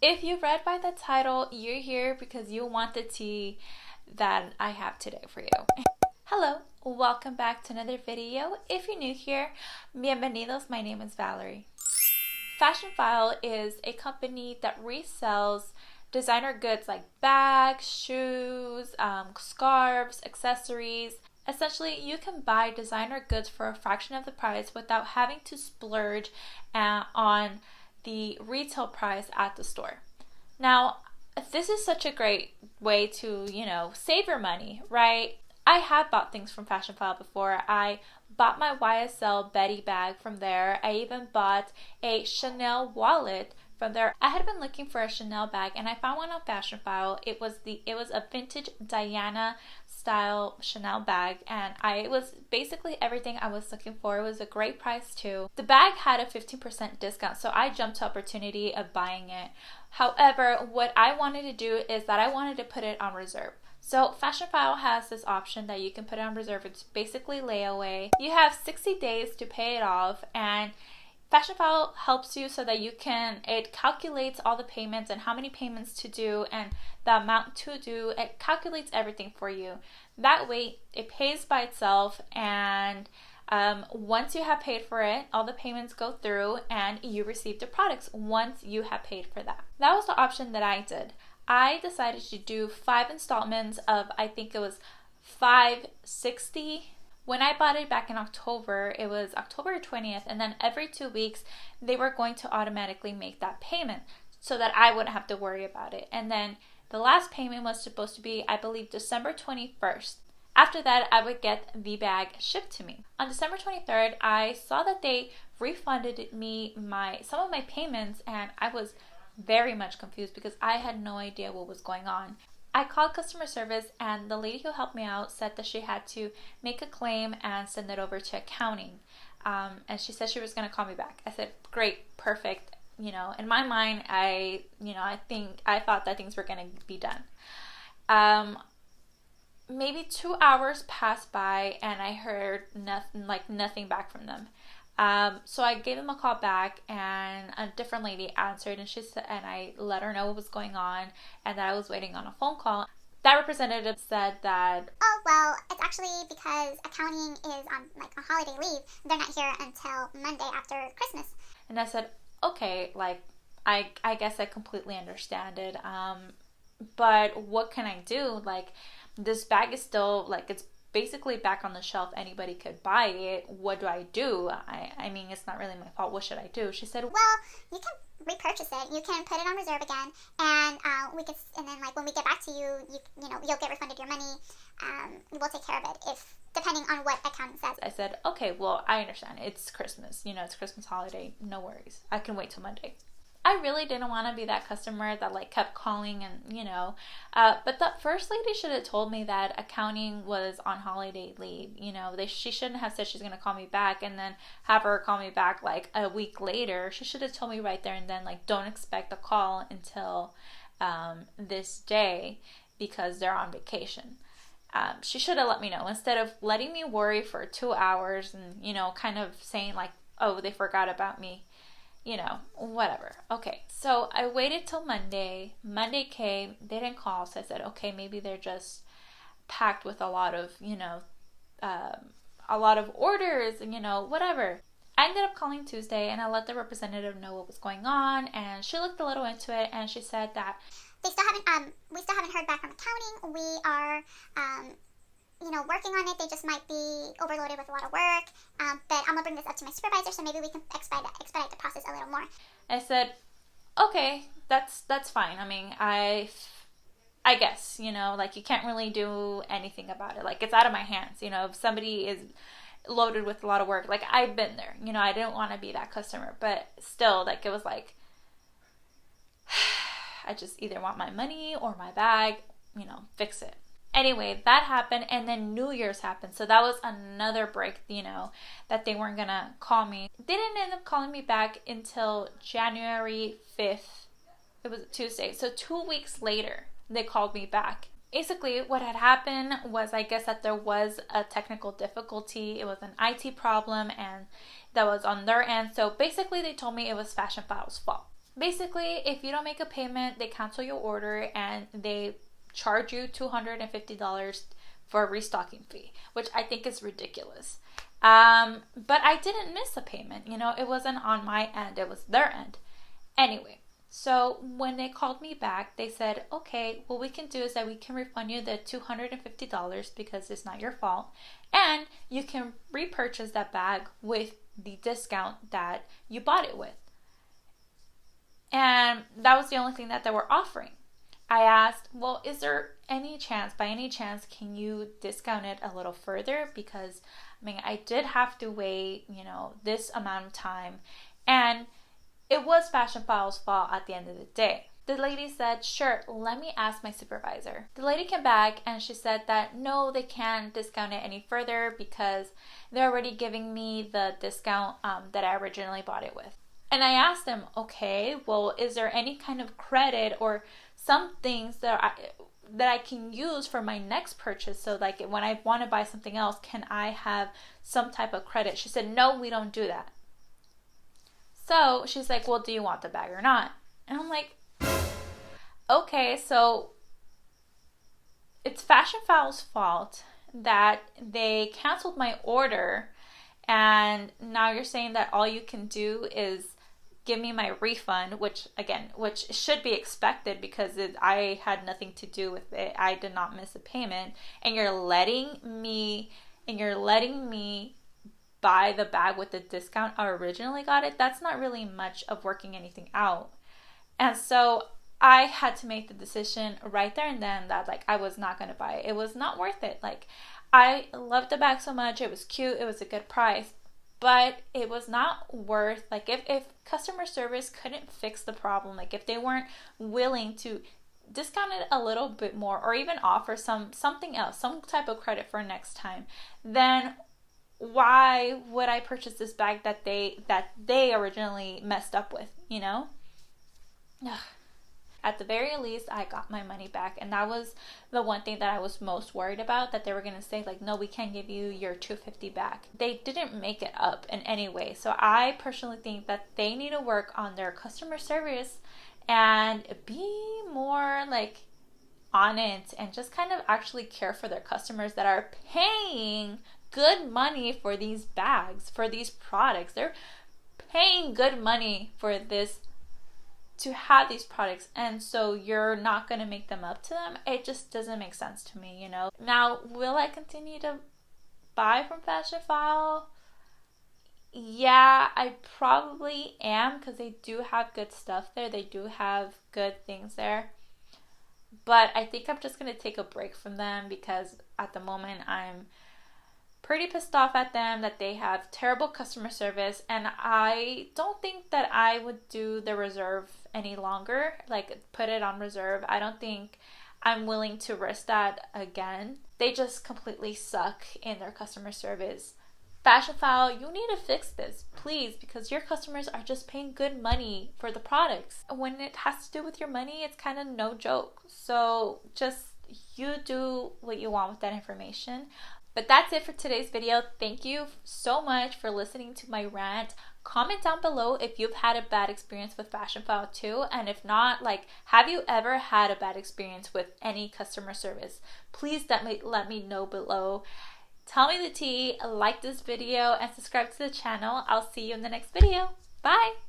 If you read by the title, you're here because you want the tea that I have today for you. Hello, welcome back to another video. If you're new here, bienvenidos, my name is Valerie. Fashionphile is a company that resells designer goods like bags, shoes, scarves, accessories. Essentially, you can buy designer goods for a fraction of the price without having to splurge on the retail price at the store. Now, this is such a great way to, save your money, right? I have bought things from Fashionphile before. I bought my YSL Betty bag from there. I even bought a Chanel wallet from there. I had been looking for a Chanel bag and I found one on Fashionphile. It was a vintage Diana style Chanel bag, and it was basically everything I was looking for. It was a great price too. The bag had a 15% discount, so I jumped to opportunity of buying it. However, what I wanted to do is that I wanted to put it on reserve. So Fashionphile has this option that you can put it on reserve. It's basically layaway. You have 60 days to pay it off, and Fashionphile helps you so that it calculates all the payments and how many payments to do and the amount to do. It calculates everything for you. That way it pays by itself, and once you have paid for it, all the payments go through and you receive the products once you have paid for that. That was the option that I did. I decided to do 5 installments of, I think it was $560. When I bought it back in October, it was October 20th, and then every 2 weeks they were going to automatically make that payment so that I wouldn't have to worry about it. And then the last payment was supposed to be, I believe, December 21st. After that, I would get the bag shipped to me. On December 23rd, I saw that they refunded me some of my payments, and I was very much confused because I had no idea what was going on. I called customer service, and the lady who helped me out said that she had to make a claim and send it over to accounting. And she said she was going to call me back. I said, great, perfect. In my mind, I thought that things were going to be done. Maybe 2 hours passed by, and I heard nothing back from them. So I gave them a call back, and a different lady answered, and I let her know what was going on and that I was waiting on a phone call. That representative said that, oh, well, it's actually because accounting is on holiday leave. They're not here until Monday after Christmas. And I said, okay, I guess I completely understand it. But what can I do? This bag is still, it's basically back on the shelf. Anybody could buy it. What do I do? I mean, it's not really my fault. What should I do? She said, well, you can repurchase it. You can put it on reserve again, and then when we get back to you, you'll get refunded your money. We'll take care of it depending on what accounting says. I said, okay, well, I understand. It's Christmas. It's Christmas holiday. No worries. I can wait till Monday. I really didn't want to be that customer that kept calling and, but the first lady should have told me that accounting was on holiday leave. She shouldn't have said she's going to call me back and then have her call me back a week later. She should have told me right there and then, don't expect a call until this day because they're on vacation. She should have let me know instead of letting me worry for 2 hours and, kind of saying oh, they forgot about me. Whatever. Okay, so I waited till Monday. Monday came, they didn't call, so I said, okay, maybe they're just packed with a lot of, orders and, whatever. I ended up calling Tuesday, and I let the representative know what was going on, and she looked a little into it, and she said that we still haven't heard back from accounting. We are, working on it. They just might be overloaded with a lot of work. But I'm gonna bring this up to my supervisor, so maybe we can expedite the process a little more. I said, okay, that's fine. I mean, I guess, you can't really do anything about it. It's out of my hands. If somebody is loaded with a lot of work, I've been there. I didn't want to be that customer, but still, it was I just either want my money or my bag. Fix it. Anyway, that happened, and then New Year's happened. So that was another break, that they weren't going to call me. They didn't end up calling me back until January 5th. It was a Tuesday. So 2 weeks later, they called me back. Basically, what had happened was, I guess, that there was a technical difficulty. It was an IT problem, and that was on their end. So basically, they told me it was Fashionphile's fault. Basically, if you don't make a payment, they cancel your order and they charge you $250 for a restocking fee, which I think is ridiculous. But I didn't miss a payment. You know, it wasn't on my end, it was their end. Anyway, so when they called me back, they said, okay, what we can do is that we can refund you the $250 because it's not your fault. And you can repurchase that bag with the discount that you bought it with. And that was the only thing that they were offering. I asked, well, is there any chance, by any chance, can you discount it a little further? Because, I mean, I did have to wait, you know, this amount of time. And it was Fashionphile's fault at the end of the day. The lady said, sure, let me ask my supervisor. The lady came back and she said that no, they can't discount it any further because they're already giving me the discount that I originally bought it with. And I asked them, okay, well, is there any kind of credit or some things that I can use for my next purchase? So like when I want to buy something else, can I have some type of credit? She said, no, we don't do that. So she's like, well, do you want the bag or not? And I'm like, okay, so it's Fashionphile's fault that they canceled my order, and now you're saying that all you can do is give me my refund, which should be expected because I had nothing to do with it. I did not miss a payment, and you're letting me buy the bag with the discount I originally got it. That's not really much of working anything out. And so I had to make the decision right there and then that like I was not going to buy it. It was not worth it. Like, I loved the bag so much. It was cute. It was a good price. But it was not worth, like, if customer service couldn't fix the problem, like if they weren't willing to discount it a little bit more or even offer something else, some type of credit for next time, then why would I purchase this bag that they originally messed up with, you know? Ugh. At the very least, I got my money back, and that was the one thing that I was most worried about, that they were going to say like, no, we can't give you your $250 back. They didn't make it up in any way. So I personally think that they need to work on their customer service and be more like on it and just kind of actually care for their customers that are paying good money for these bags, for these products. They're paying good money for this, to have these products, and so you're not going to make them up to them. It just doesn't make sense to me, you know. Now, will I continue to buy from Fashionphile? Yeah, I probably am, because they do have good stuff there. They do have good things there. But I think I'm just going to take a break from them because at the moment I'm pretty pissed off at them that they have terrible customer service, and I don't think that I would do the reserve any longer, like put it on reserve. I don't think I'm willing to risk that again. They just completely suck in their customer service. Fashionphile, you need to fix this, please, because your customers are just paying good money for the products. When it has to do with your money, it's kind of no joke. So just you do what you want with that information. But that's it for today's video. Thank you so much for listening to my rant. Comment down below if you've had a bad experience with Fashionphile too. And if not, like, have you ever had a bad experience with any customer service? Please let me know below. Tell me the tea, like this video, and subscribe to the channel. I'll see you in the next video. Bye!